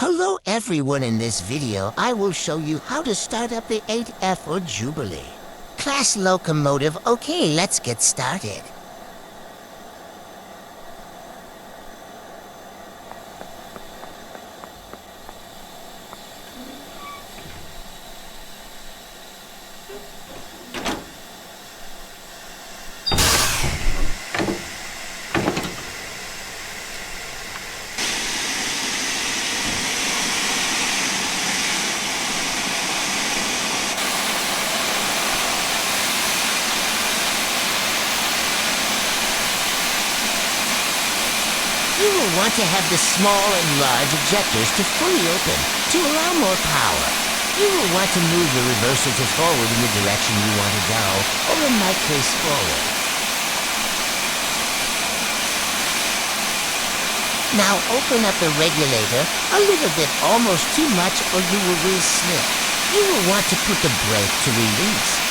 Hello everyone, in this video I will show you how to start up the 8F or Jubilee. Class locomotive, okay, let's get started. You will want to have the small and large ejectors to fully open to allow more power. You will want to move the reverser to forward in the direction you want to go, or it might face forward. Now open up the regulator a little bit, almost too much, or you will slip. You will want to put the brake to release.